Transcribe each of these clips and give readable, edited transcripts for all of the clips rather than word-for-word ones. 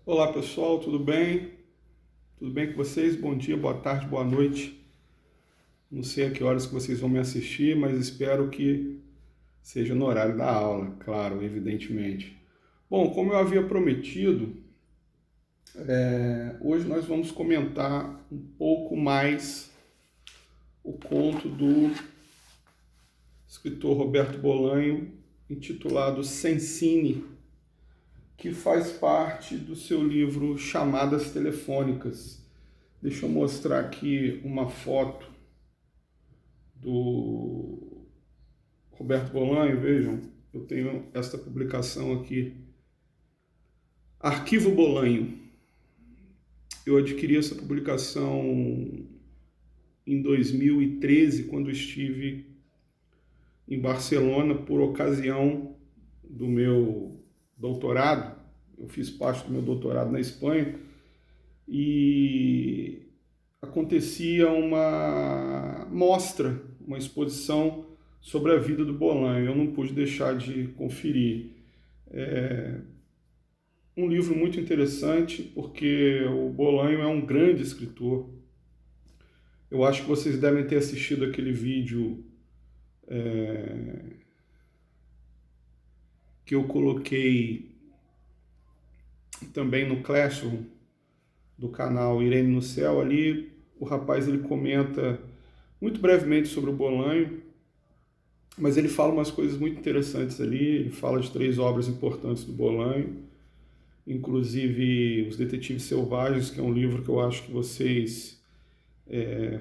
Olá pessoal, tudo bem? Tudo bem com vocês? Bom dia, boa tarde, boa noite. Não sei a que horas que vocês vão me assistir, mas espero que seja no horário da aula, claro, evidentemente. Bom, como eu havia prometido, hoje nós vamos comentar um pouco mais o conto do escritor Roberto Bolanho, intitulado Sensine, que faz parte do seu livro Chamadas Telefônicas. Deixa eu mostrar aqui uma foto do Roberto Bolanho, vejam, eu tenho esta publicação aqui, Arquivo Bolanho. Eu adquiri essa publicação em 2013, quando estive em Barcelona por ocasião do meu doutorado. Eu fiz parte do meu doutorado na Espanha e acontecia uma mostra, uma exposição sobre a vida do Bolanho. Eu não pude deixar de conferir. É um livro muito interessante, porque o Bolanho é um grande escritor. Eu acho que vocês devem ter assistido aquele vídeo que eu coloquei também no Classroom do canal Irene no Céu. Ali o rapaz ele comenta muito brevemente sobre o Bolanho, mas ele fala umas coisas muito interessantes ali. Ele fala de 3 obras importantes do Bolanho, inclusive Os Detetives Selvagens, que é um livro que eu acho que vocês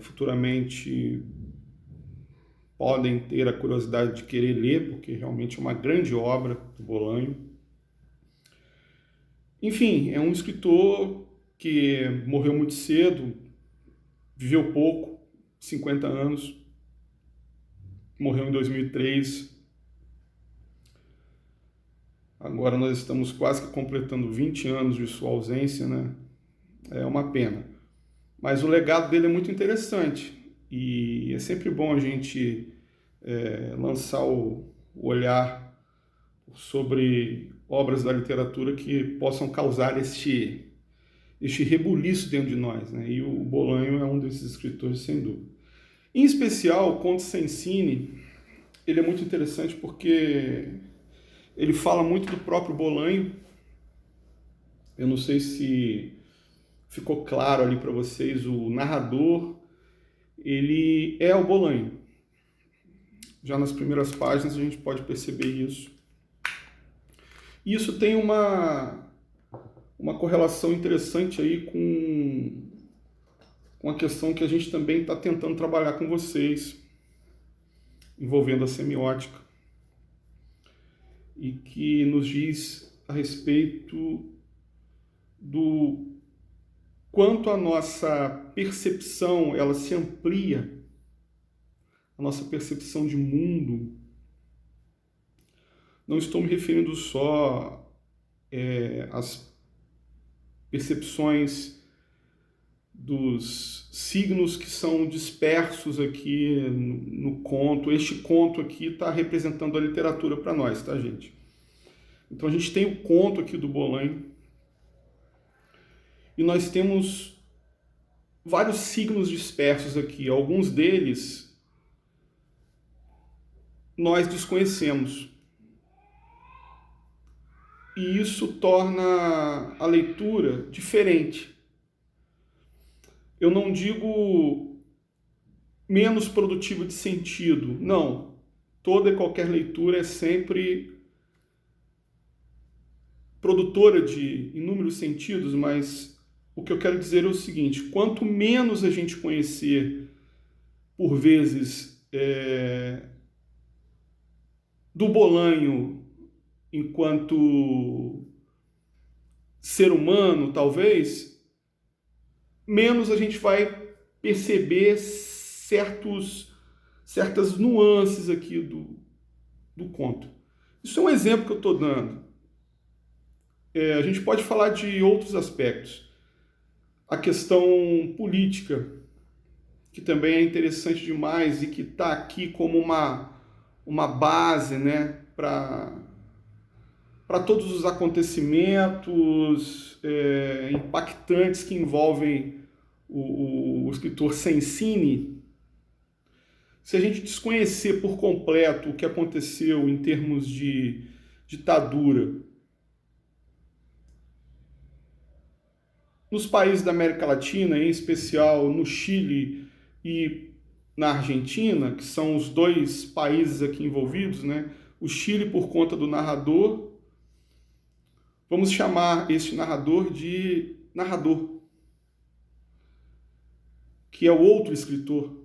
futuramente podem ter a curiosidade de querer ler, porque realmente é uma grande obra do Bolanho. Enfim, é um escritor que morreu muito cedo, viveu pouco, 50 anos, morreu em 2003. Agora nós estamos quase que completando 20 anos de sua ausência, né? É uma pena. Mas o legado dele é muito interessante e é sempre bom a gente lançar o olhar sobre obras da literatura que possam causar este rebuliço dentro de nós, né? E o Bolanho é um desses escritores, sem dúvida. Em especial, o Conto Sensine, ele é muito interessante porque ele fala muito do próprio Bolanho. Eu não sei se ficou claro ali para vocês, o narrador, ele é o Bolanho. Já nas primeiras páginas a gente pode perceber isso. E isso tem uma correlação interessante aí com a questão que a gente também está tentando trabalhar com vocês, envolvendo a semiótica, e que nos diz a respeito do quanto a nossa percepção ela se amplia, a nossa percepção de mundo. Não estou me referindo só às percepções dos signos que são dispersos aqui no conto. Este conto aqui está representando a literatura para nós, tá, gente? Então a gente tem o conto aqui do Bolanho e nós temos vários signos dispersos aqui. Alguns deles nós desconhecemos. E isso torna a leitura diferente. Eu não digo menos produtiva de sentido, não. Toda e qualquer leitura é sempre produtora de inúmeros sentidos, mas o que eu quero dizer é o seguinte: quanto menos a gente conhecer, por vezes, do Bolanho enquanto ser humano, talvez, menos a gente vai perceber certas nuances aqui do conto. Isso é um exemplo que eu estou dando. A gente pode falar de outros aspectos. A questão política, que também é interessante demais e que está aqui como uma base, né, para para todos os acontecimentos impactantes que envolvem o escritor Cencini, se a gente desconhecer por completo o que aconteceu em termos de ditadura nos países da América Latina, em especial no Chile e na Argentina, que são os dois países aqui envolvidos, né? O Chile por conta do narrador, vamos chamar este narrador de narrador, que é o outro escritor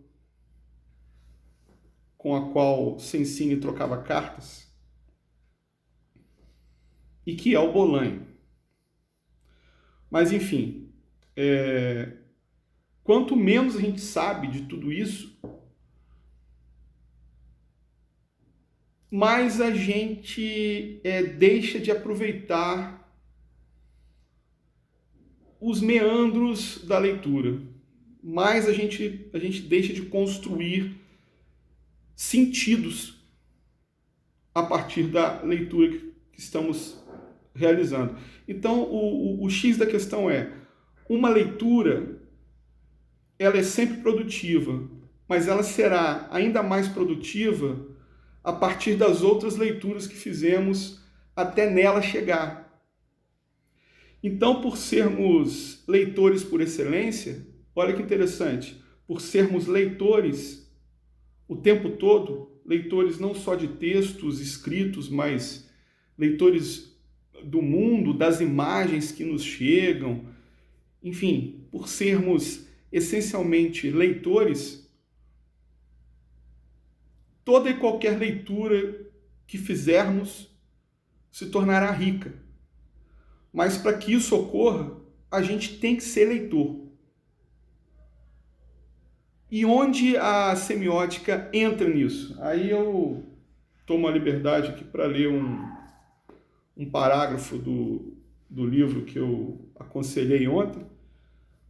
com a qual Cencini trocava cartas, e que é o Bolanho. Mas, enfim, quanto menos a gente sabe de tudo isso, mais a gente deixa de aproveitar os meandros da leitura, mais a gente deixa de construir sentidos a partir da leitura que estamos realizando. Então, o X da questão é, uma leitura, ela é sempre produtiva, mas ela será ainda mais produtiva a partir das outras leituras que fizemos até nela chegar. Então, por sermos leitores por excelência, olha que interessante, por sermos leitores o tempo todo, leitores não só de textos escritos, mas leitores do mundo, das imagens que nos chegam, enfim, por sermos essencialmente leitores, toda e qualquer leitura que fizermos se tornará rica. Mas para que isso ocorra, a gente tem que ser leitor. E onde a semiótica entra nisso? Aí eu tomo a liberdade aqui para ler um parágrafo do livro que eu aconselhei ontem,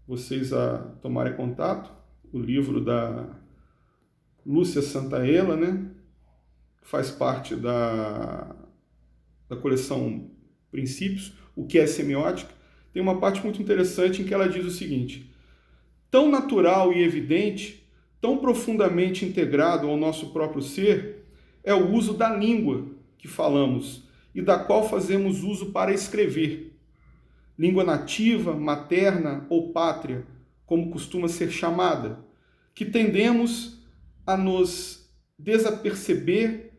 vocês a tomarem contato, o livro da Lúcia Santaella, né? Que faz parte da coleção Princípios, o que é semiótica. Tem uma parte muito interessante em que ela diz o seguinte: tão natural e evidente, tão profundamente integrado ao nosso próprio ser, é o uso da língua que falamos e da qual fazemos uso para escrever. Língua nativa, materna ou pátria, como costuma ser chamada, que tendemos a nos desaperceber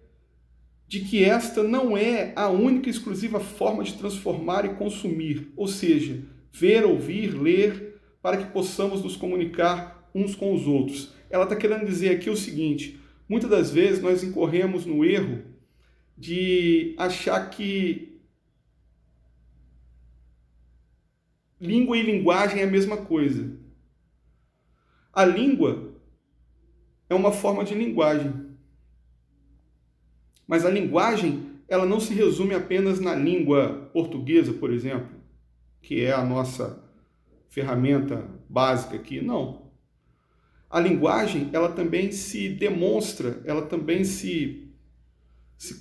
de que esta não é a única e exclusiva forma de transformar e consumir, ou seja, ver, ouvir, ler, para que possamos nos comunicar uns com os outros. Ela está querendo dizer aqui o seguinte: muitas das vezes nós incorremos no erro de achar que língua e linguagem é a mesma coisa. A língua é uma forma de linguagem. Mas a linguagem, ela não se resume apenas na língua portuguesa, por exemplo, que é a nossa ferramenta básica aqui. Não. A linguagem, ela também se demonstra, ela também se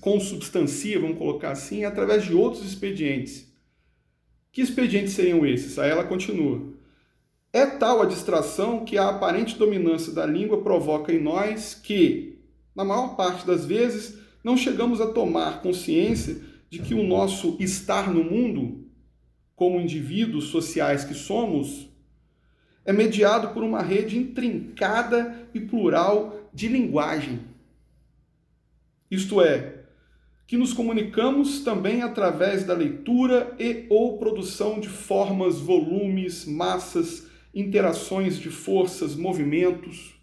consubstancia, vamos colocar assim, através de outros expedientes. Que expedientes seriam esses? Aí ela continua. É tal a distração que a aparente dominância da língua provoca em nós que, na maior parte das vezes, não chegamos a tomar consciência de que o nosso estar no mundo, como indivíduos sociais que somos, é mediado por uma rede intrincada e plural de linguagem. Isto é, que nos comunicamos também através da leitura e ou produção de formas, volumes, massas, interações de forças, movimentos,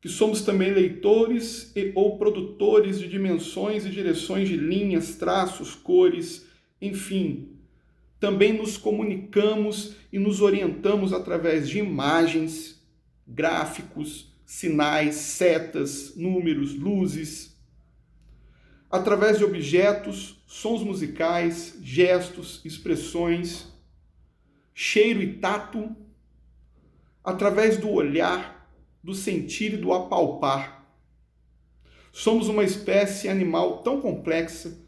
que somos também leitores e ou produtores de dimensões e direções de linhas, traços, cores, enfim. Também nos comunicamos e nos orientamos através de imagens, gráficos, sinais, setas, números, luzes, através de objetos, sons musicais, gestos, expressões, cheiro e tato, através do olhar, do sentir e do apalpar. Somos uma espécie animal tão complexa,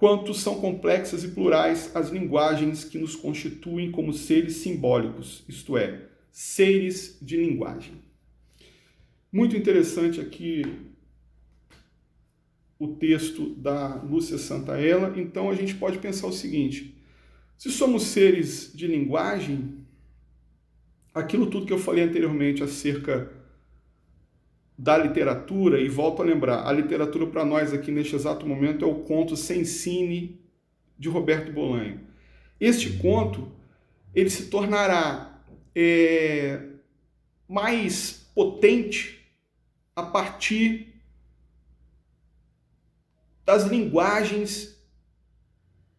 quanto são complexas e plurais as linguagens que nos constituem como seres simbólicos, isto é, seres de linguagem. Muito interessante aqui o texto da Lúcia Santaella. Então a gente pode pensar o seguinte: se somos seres de linguagem, aquilo tudo que eu falei anteriormente acerca da literatura, e volto a lembrar, a literatura para nós aqui neste exato momento é o conto Sensine, de Roberto Bolanho. Este conto, ele se tornará mais potente a partir das linguagens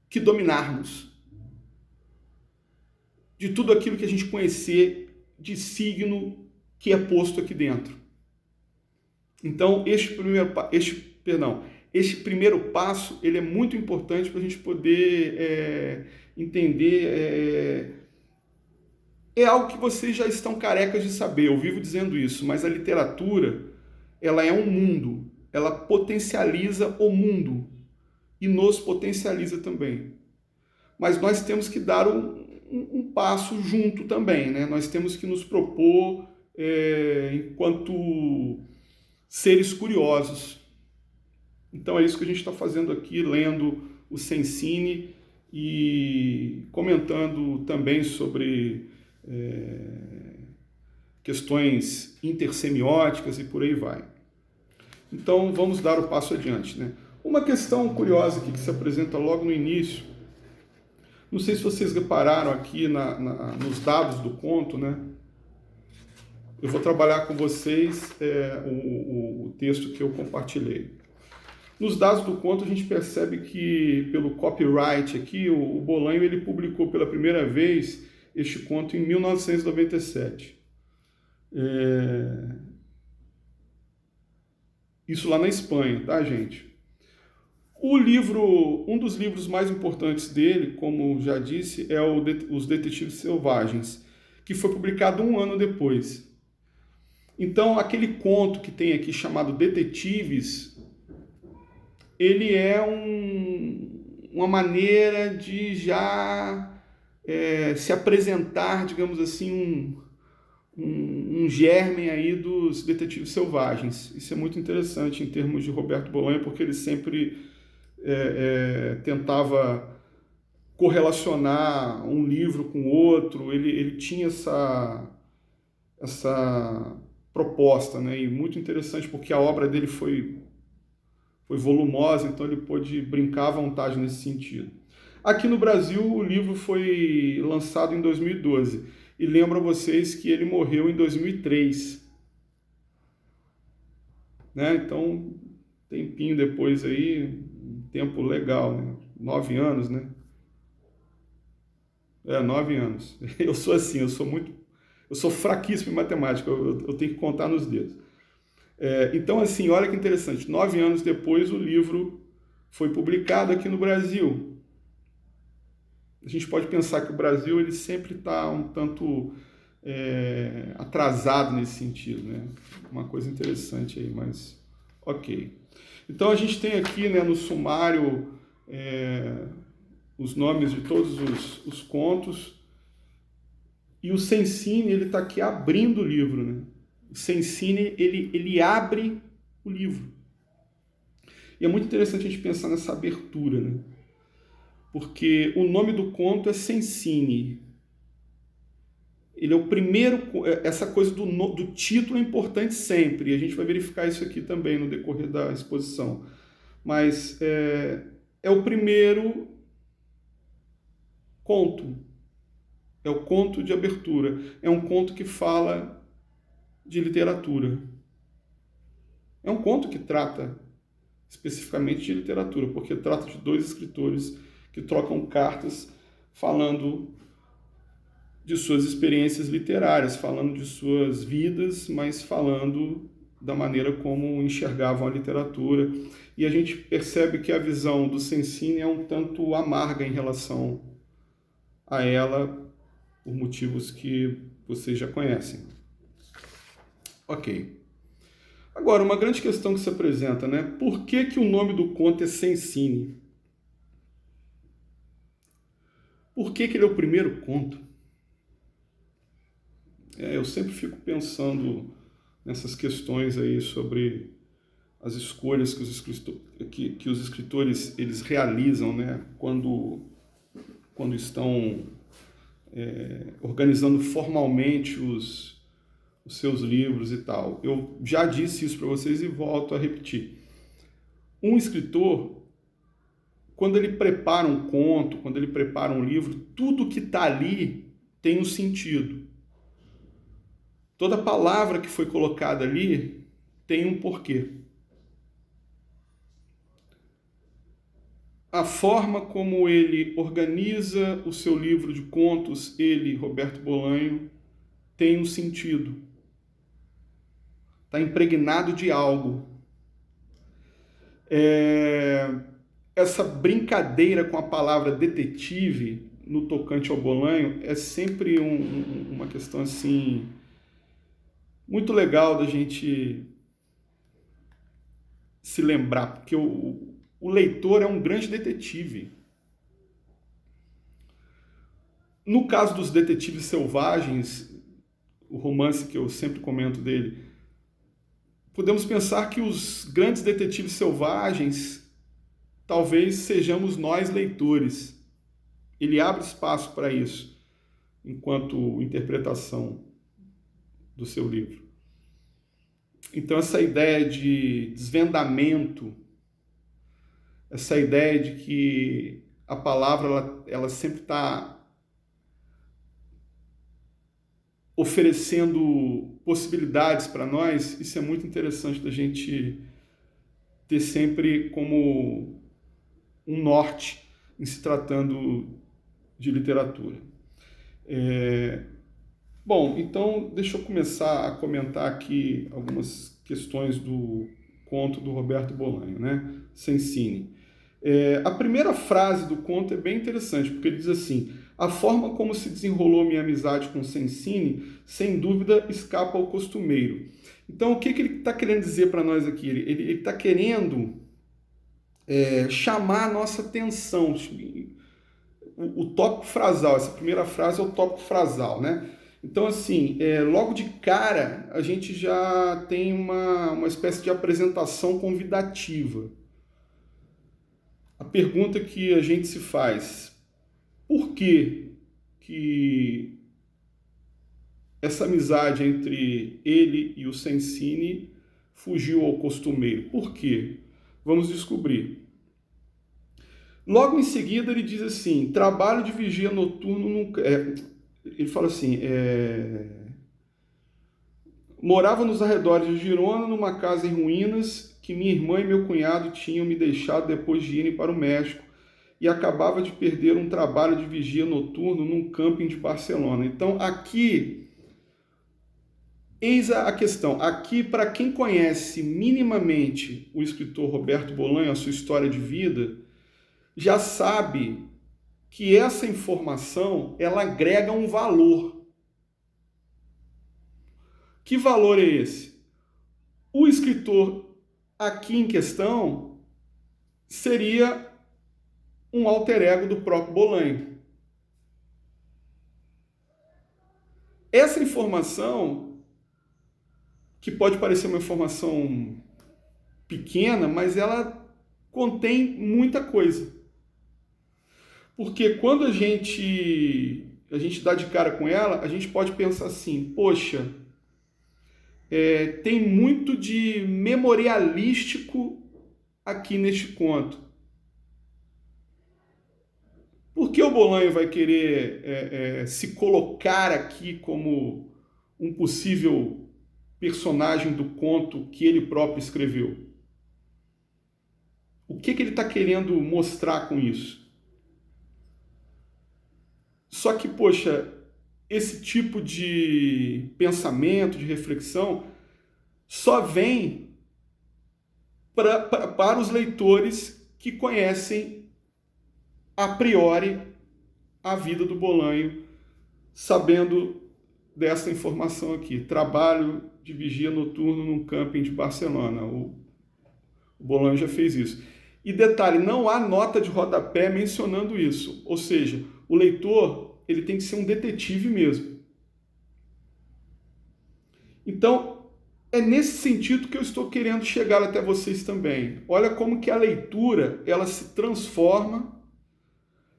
que dominarmos, de tudo aquilo que a gente conhecer de signo que é posto aqui dentro. Então, este primeiro passo, ele é muito importante para a gente poder entender. É algo que vocês já estão carecas de saber, eu vivo dizendo isso, mas a literatura, ela é um mundo, ela potencializa o mundo e nos potencializa também. Mas nós temos que dar um passo junto também, né? Nós temos que nos propor enquanto seres curiosos. Então é isso que a gente está fazendo aqui, lendo o Sensine e comentando também sobre questões intersemióticas e por aí vai. Então vamos dar o passo adiante, né? Uma questão curiosa aqui que se apresenta logo no início, não sei se vocês repararam aqui nos dados do conto, né? Eu vou trabalhar com vocês o texto que eu compartilhei. Nos dados do conto, a gente percebe que, pelo copyright aqui, o Bolanho ele publicou pela primeira vez este conto em 1997. Isso lá na Espanha, tá, gente? Um dos livros mais importantes dele, como já disse, é Os Detetives Selvagens, que foi publicado um ano depois. Então, aquele conto que tem aqui chamado Detetives, ele é uma maneira de já se apresentar, digamos assim, um germe aí dos Detetives Selvagens. Isso é muito interessante em termos de Roberto Bolanho, porque ele sempre tentava correlacionar um livro com outro, ele tinha essa proposta, né? E muito interessante porque a obra dele foi volumosa, então ele pôde brincar à vontade nesse sentido. Aqui no Brasil, o livro foi lançado em 2012, e lembro a vocês que ele morreu em 2003. Né? Então, tempinho depois aí, um tempo legal, né? 9 anos, né? 9 anos. Eu sou assim, eu sou fraquíssimo em matemática, eu tenho que contar nos dedos. Então, assim, olha que interessante, 9 anos depois o livro foi publicado aqui no Brasil. A gente pode pensar que o Brasil ele sempre está um tanto atrasado nesse sentido, né? Uma coisa interessante aí, mas ok. Então, a gente tem aqui, né, no sumário os nomes de todos os contos, e o Sensine ele está aqui abrindo o livro, né? O Sensine ele abre o livro. E é muito interessante a gente pensar nessa abertura, né? Porque o nome do conto é Sensine. Ele é o primeiro, essa coisa do título é importante sempre, e a gente vai verificar isso aqui também no decorrer da exposição. Mas é o primeiro conto, é o conto de abertura, é um conto que fala de literatura. É um conto que trata especificamente de literatura, porque trata de 2 escritores que trocam cartas falando de suas experiências literárias, falando de suas vidas, mas falando da maneira como enxergavam a literatura. E a gente percebe que a visão do Sensine é um tanto amarga em relação a ela, por motivos que vocês já conhecem. Ok. Agora, uma grande questão que se apresenta, né? Por que o nome do conto é Sensine? Por que que ele é o primeiro conto? Eu sempre fico pensando nessas questões aí sobre as escolhas que os escritores eles realizam, né, quando estão organizando formalmente os seus livros e tal. Eu já disse isso para vocês e volto a repetir. Um escritor, quando ele prepara um conto, quando ele prepara um livro, tudo que está ali tem um sentido. Toda palavra que foi colocada ali tem um porquê. A forma como ele organiza o seu livro de contos, ele, Roberto Bolanho, tem um sentido. Está impregnado de algo. Essa brincadeira com a palavra detetive no tocante ao Bolanho é sempre uma questão assim muito legal da gente se lembrar, porque o leitor é um grande detetive. No caso dos detetives selvagens, o romance que eu sempre comento dele, podemos pensar que os grandes detetives selvagens talvez sejamos nós leitores. Ele abre espaço para isso, enquanto interpretação do seu livro. Então, essa ideia de desvendamento, essa ideia de que a palavra ela sempre está oferecendo possibilidades para nós, isso é muito interessante da gente ter sempre como um norte em se tratando de literatura. Bom, então deixa eu começar a comentar aqui algumas questões do conto do Roberto Bolanho, né? Sensini. A primeira frase do conto é bem interessante, porque ele diz assim: a forma como se desenrolou minha amizade com Sensini, sem dúvida, escapa ao costumeiro. Então, o que ele está querendo dizer para nós aqui? Ele está querendo chamar a nossa atenção. O tópico frasal, essa primeira frase é o tópico frasal, né? Então, assim, logo de cara, a gente já tem uma espécie de apresentação convidativa. A pergunta que a gente se faz: por que essa amizade entre ele e o Sensini fugiu ao costumeiro? Por quê? Vamos descobrir. Logo em seguida ele diz assim: trabalho de vigia noturno ele fala assim: morava nos arredores de Girona, numa casa em ruínas que minha irmã e meu cunhado tinham me deixado depois de irem para o México, e acabava de perder um trabalho de vigia noturno num camping de Barcelona. Então aqui, eis a questão. Aqui, para quem conhece minimamente o escritor Roberto Bolanho, a sua história de vida, já sabe que essa informação ela agrega um valor. Que valor é esse? O escritor aqui em questão seria um alter ego do próprio Bolanho. Essa informação, que pode parecer uma informação pequena, mas ela contém muita coisa. Porque quando a gente dá de cara com ela, a gente pode pensar assim: poxa, tem muito de memorialístico aqui neste conto. Por que o Bolanho vai querer se colocar aqui como um possível personagem do conto que ele próprio escreveu? O que ele está querendo mostrar com isso? Só que, poxa, esse tipo de pensamento, de reflexão, só vem para os leitores que conhecem a priori a vida do Bolanho, sabendo dessa informação aqui. Trabalho de vigia noturno num camping de Barcelona. O Bolanho já fez isso. E detalhe, não há nota de rodapé mencionando isso. Ou seja, o leitor ele tem que ser um detetive mesmo. Então, é nesse sentido que eu estou querendo chegar até vocês também. Olha como que a leitura ela se transforma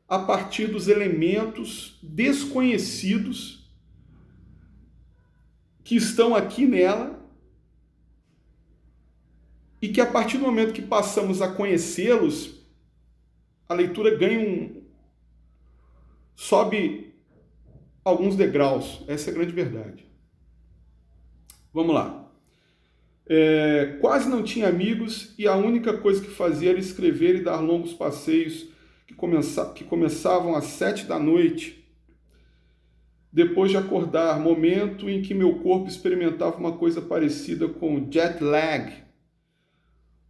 a partir dos elementos desconhecidos que estão aqui nela e que a partir do momento que passamos a conhecê-los, a leitura ganha sobe alguns degraus. Essa é a grande verdade. Vamos lá. Quase não tinha amigos e a única coisa que fazia era escrever e dar longos passeios que começavam às 7 da noite, depois de acordar, momento em que meu corpo experimentava uma coisa parecida com jet lag,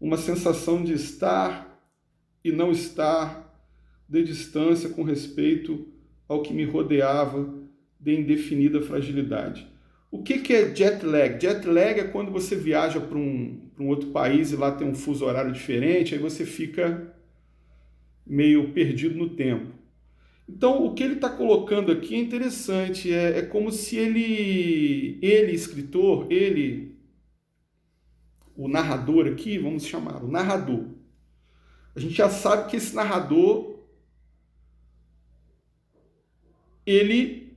uma sensação de estar e não estar, de distância com respeito ao que me rodeava, de indefinida fragilidade. O que é jet lag? Jet lag é quando você viaja para um outro país e lá tem um fuso horário diferente, aí você fica meio perdido no tempo. Então, o que ele está colocando aqui é interessante, é como se ele, escritor, o narrador aqui, vamos chamar, o narrador. A gente já sabe que esse narrador, ele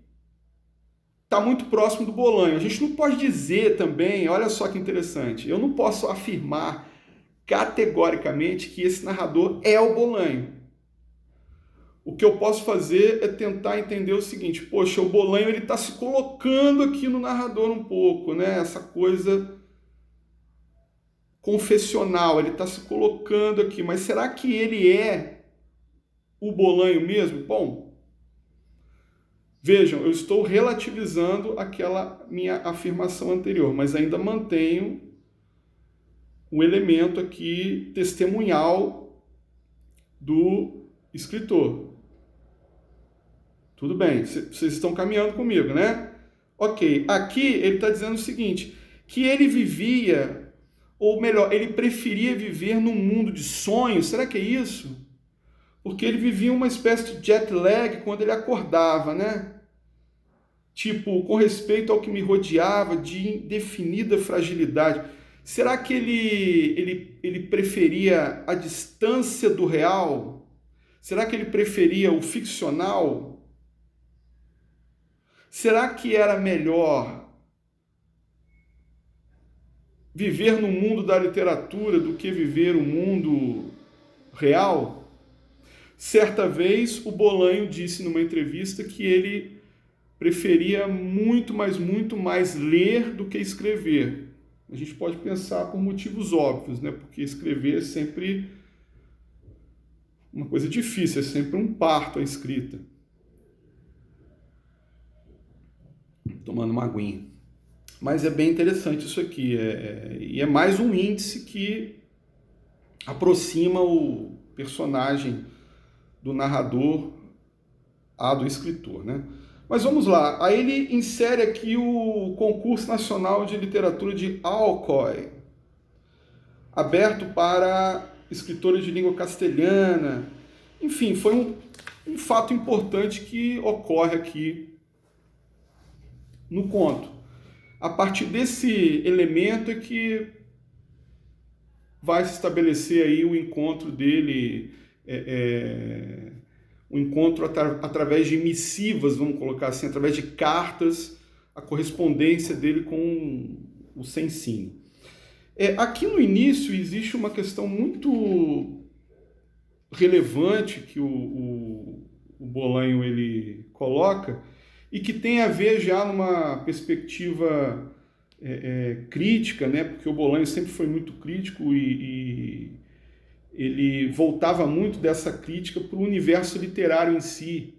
está muito próximo do Bolanho. A gente não pode dizer também, olha só que interessante, eu não posso afirmar categoricamente que esse narrador é o Bolanho. O que eu posso fazer é tentar entender o seguinte, poxa, o Bolanho ele está se colocando aqui no narrador um pouco, né? Essa coisa confessional, ele está se colocando aqui, mas será que ele é o Bolanho mesmo? Bom, vejam, eu estou relativizando aquela minha afirmação anterior, mas ainda mantenho o elemento aqui testemunhal do escritor. Tudo bem, vocês estão caminhando comigo, né? Ok, aqui ele está dizendo o seguinte, que ele vivia, ou melhor, ele preferia viver num mundo de sonhos, será que é isso? Porque ele vivia uma espécie de jet lag quando ele acordava, né? Tipo, com respeito ao que me rodeava, de indefinida fragilidade. Será que ele preferia a distância do real? Será que ele preferia o ficcional? Será que era melhor viver no mundo da literatura do que viver o mundo real? Certa vez, o Bolanho disse numa entrevista que ele preferia muito mais ler do que escrever. A gente pode pensar por motivos óbvios, né? Porque escrever é sempre uma coisa difícil, é sempre um parto a escrita. Tomando uma aguinha. Mas é bem interessante isso aqui. E é mais um índice que aproxima o personagem do narrador do escritor, né? Mas vamos lá. Aí ele insere aqui o Concurso Nacional de Literatura de Alcoy, aberto para escritores de língua castelhana. Enfim, foi um fato importante que ocorre aqui no conto. A partir desse elemento é que vai se estabelecer aí o encontro dele, o encontro através de missivas, vamos colocar assim, através de cartas, a correspondência dele com o Sensini. Aqui no início existe uma questão muito relevante que o Bolanho ele coloca, e que tem a ver já numa perspectiva crítica, né? Porque o Bolanho sempre foi muito crítico e ele voltava muito dessa crítica para o universo literário em si.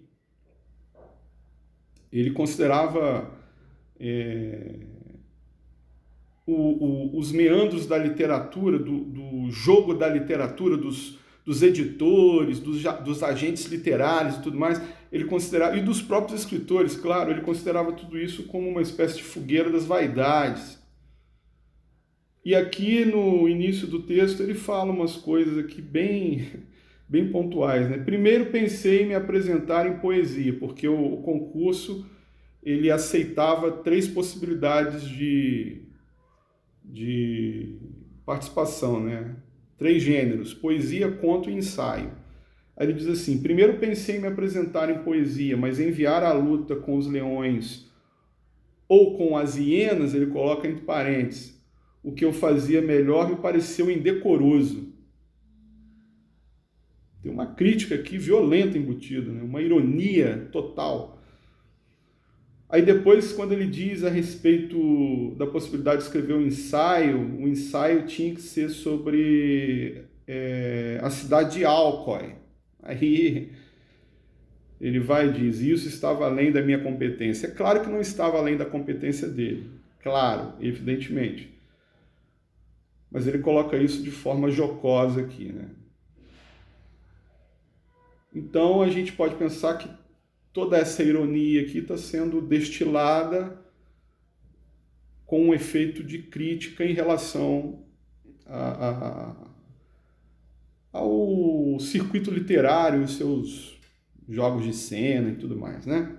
Ele considerava os meandros da literatura, do jogo da literatura, dos editores, dos agentes literários e tudo mais, ele considerava, e dos próprios escritores, claro, ele considerava tudo isso como uma espécie de fogueira das vaidades. E aqui no início do texto ele fala umas coisas aqui bem bem pontuais, né? Primeiro pensei em me apresentar em poesia, porque o concurso ele aceitava 3 possibilidades de participação, né? 3 gêneros: poesia, conto e ensaio. Aí ele diz assim: primeiro pensei em me apresentar em poesia, mas enviar à luta com os leões ou com as hienas, ele coloca entre parênteses, o que eu fazia melhor me pareceu indecoroso. Tem uma crítica aqui violenta embutida, né? Uma ironia total. Aí depois, quando ele diz a respeito da possibilidade de escrever um ensaio, o ensaio tinha que ser sobre a cidade de Alcoy. Aí ele vai e diz: isso estava além da minha competência. É claro que não estava além da competência dele. Claro, evidentemente. Mas ele coloca isso de forma jocosa aqui, né? Então a gente pode pensar que toda essa ironia aqui está sendo destilada com um efeito de crítica em relação ao circuito literário, os seus jogos de cena e tudo mais, né?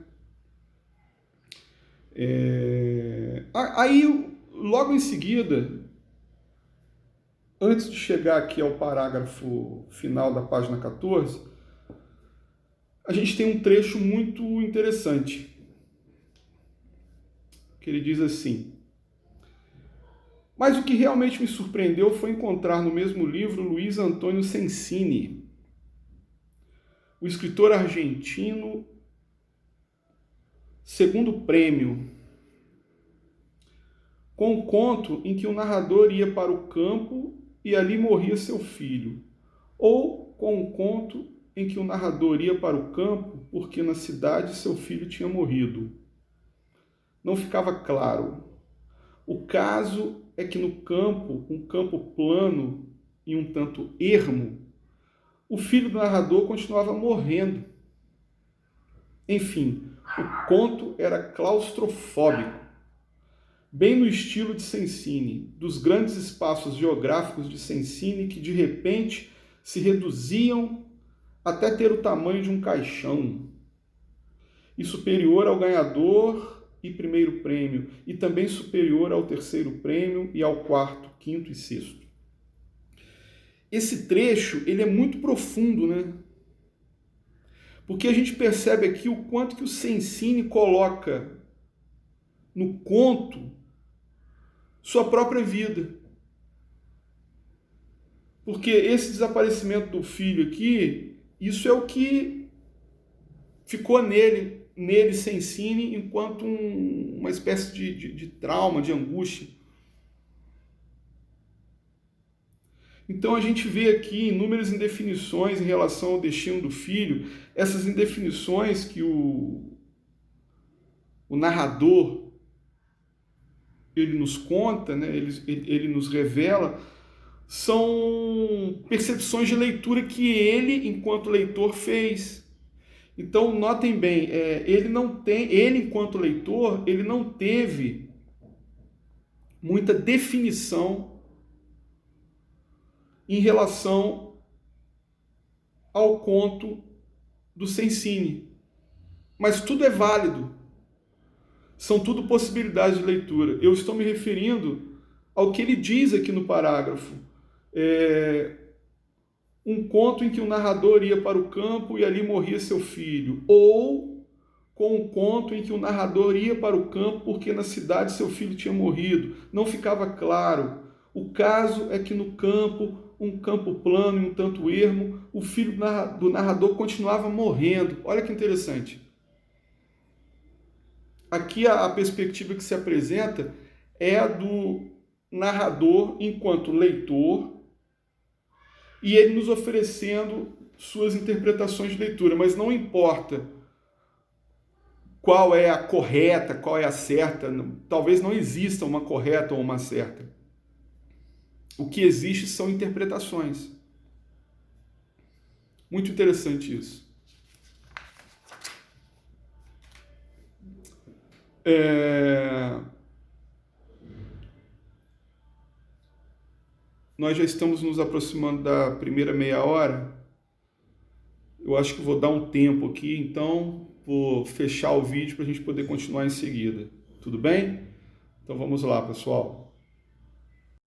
Aí, logo em seguida, antes de chegar aqui ao parágrafo final da página 14, a gente tem um trecho muito interessante, que ele diz assim: mas o que realmente me surpreendeu foi encontrar no mesmo livro Luiz Antônio Cencini, o escritor argentino, segundo prêmio, com um conto em que o narrador ia para o campo e ali morria seu filho, ou com um conto em que o narrador ia para o campo porque na cidade seu filho tinha morrido. Não ficava claro. O caso é que no campo, um campo plano e um tanto ermo, o filho do narrador continuava morrendo. Enfim, o conto era claustrofóbico, bem no estilo de Cencini, dos grandes espaços geográficos de Cencini que de repente se reduziam até ter o tamanho de um caixão, e superior ao ganhador e primeiro prêmio, e também superior ao terceiro prêmio e ao quarto, quinto e sexto. Esse trecho, ele é muito profundo, né? Porque a gente percebe aqui o quanto que o Cencini coloca no conto sua própria vida. Porque esse desaparecimento do filho aqui, isso é o que ficou nele Cencini, enquanto uma espécie de trauma, de angústia. Então a gente vê aqui inúmeras indefinições em relação ao destino do filho, essas indefinições que o narrador ele nos conta, né? ele nos revela, são percepções de leitura que ele, enquanto leitor, fez. Então, notem bem, ele, enquanto leitor, ele não teve muita definição em relação ao conto do Cencini. Mas tudo é válido. São tudo possibilidades de leitura. Eu estou me referindo ao que ele diz aqui no parágrafo. Um conto em que o narrador ia para o campo e ali morria seu filho. Ou com um conto em que o narrador ia para o campo porque na cidade seu filho tinha morrido. Não ficava claro. O caso é que no campo, um campo plano e um tanto ermo, o filho do narrador continuava morrendo. Olha que interessante. Aqui a perspectiva que se apresenta é a do narrador enquanto leitor e ele nos oferecendo suas interpretações de leitura, mas não importa qual é a correta, qual é a certa, talvez não exista uma correta ou uma certa. O que existe são interpretações. Muito interessante isso. Nós já estamos nos aproximando da primeira meia hora. Eu acho que vou dar um tempo aqui, então vou fechar o vídeo para a gente poder continuar em seguida. Tudo bem? Então vamos lá, pessoal.